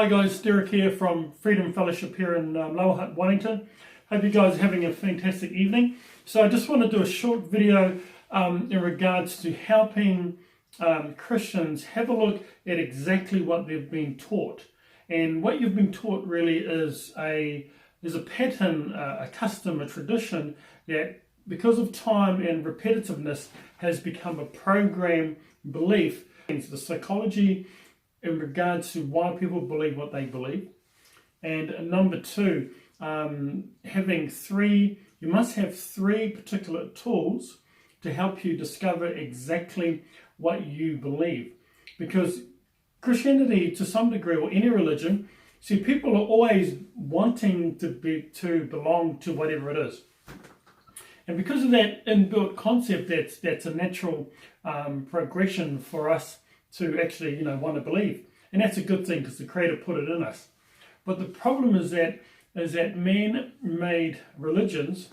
Hi guys, Derek here from Freedom Fellowship here in Lower Hutt, Wellington. Hope you guys are having a fantastic evening. So I just want to do a short video in regards to helping Christians have a look at exactly what they've been taught. And what you've been taught really is a pattern, a custom, a tradition that because of time and repetitiveness has become a program belief. It's the psychology in regards to why people believe what they believe. And number two, you must have three particular tools to help you discover exactly what you believe. Because Christianity, to some degree, or any religion, see, people are always wanting to belong to whatever it is. And because of that inbuilt concept, that's a natural progression for us to actually, want to believe. And that's a good thing because the Creator put it in us. But the problem is that man-made religions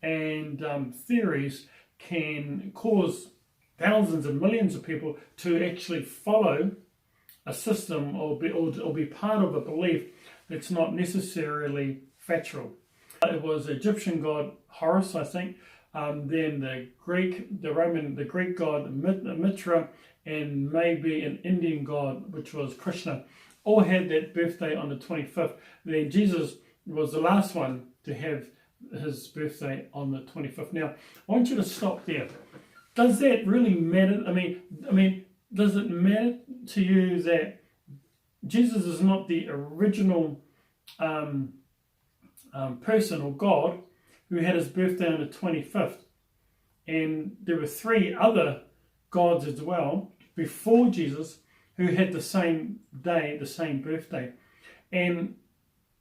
and theories can cause thousands and millions of people to actually follow a system or be part of a belief that's not necessarily factual. It was Egyptian god Horus, I think, then the Greek god Mitra, and maybe an Indian god, which was Krishna, all had that birthday on the 25th. Then Jesus was the last one to have his birthday on the 25th. Now, I want you to stop there. Does that really matter? I mean, does it matter to you that Jesus is not the original person or God who had his birthday on the 25th? And there were three other gods as well before Jesus who had the same day, the same birthday. And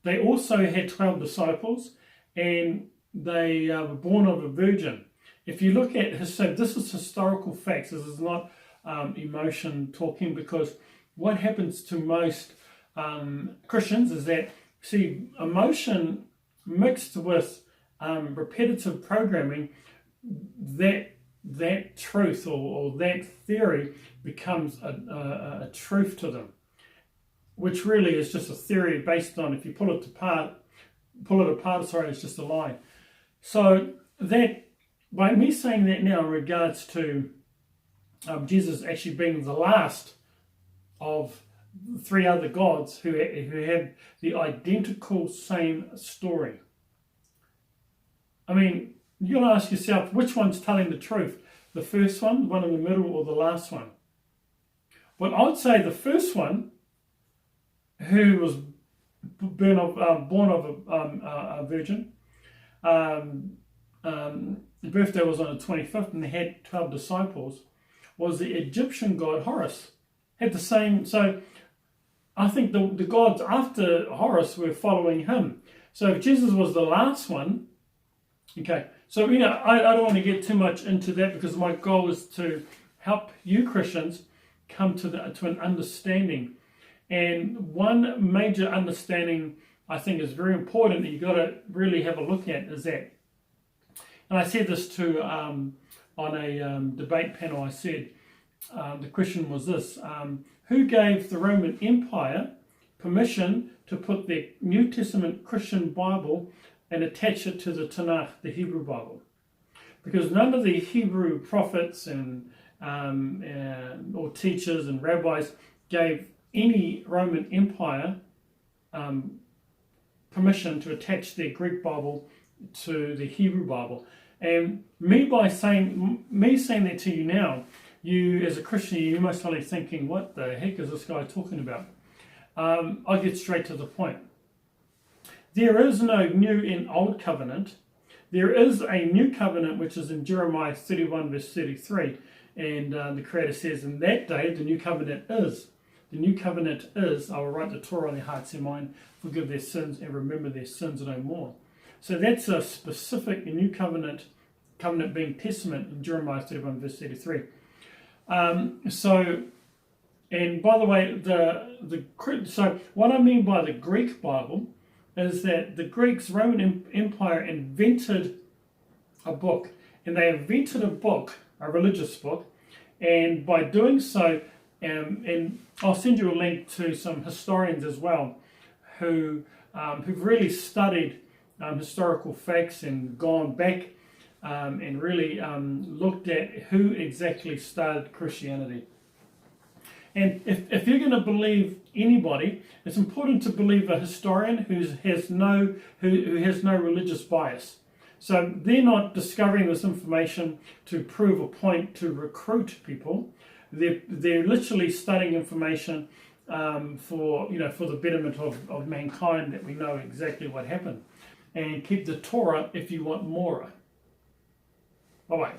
they also had 12 disciples, and they were born of a virgin. If you look at so this is historical facts. This is not emotion talking, because what happens to most Christians is that, see, emotion mixed with repetitive programming, that truth or that theory becomes a truth to them, which really is just a theory based on, if you pull it apart, it's just a lie. So that, by me saying that now in regards to Jesus actually being the last of three other gods who have the identical same story, I mean, you got to ask yourself, which one's telling the truth? The first one, the one in the middle, or the last one? Well, I would say the first one, who was born of a virgin, the birthday was on the 25th, and they had 12 disciples, was the Egyptian god Horus. Had the same, so I think the gods after Horus were following him. So if Jesus was the last one, okay, so I don't want to get too much into that, because my goal is to help you Christians come to an understanding. And one major understanding I think is very important that you've got to really have a look at is that, and I said this to on a debate panel, I said the question was this: who gave the Roman Empire permission to put their New Testament Christian Bible and attach it to the Tanakh, the Hebrew Bible? Because none of the Hebrew prophets and or teachers and rabbis gave any Roman Empire permission to attach their Greek Bible to the Hebrew Bible. And me saying that to you now, you as a Christian, you're most likely thinking, what the heck is this guy talking about? I'll get straight to the point. There is no new and old covenant. There is a new covenant, which is in Jeremiah 31 verse 33. And the Creator says, in that day, the new covenant is, I will write the Torah on their hearts and mind, forgive their sins and remember their sins no more. So that's a specific new covenant being testament in Jeremiah 31 verse 33. And by the way, so what I mean by the Greek Bible is that the Roman Empire invented a book, and they invented a religious book, and by doing so, And I'll send you a link to some historians as well who've really studied historical facts and gone back and really looked at who exactly started Christianity. And if you're going to believe anybody, it's important to believe a historian who has no religious bias. So they're not discovering this information to prove a point to recruit people. They're literally studying information for the betterment of mankind, that we know exactly what happened. And keep the Torah if you want more. Bye bye.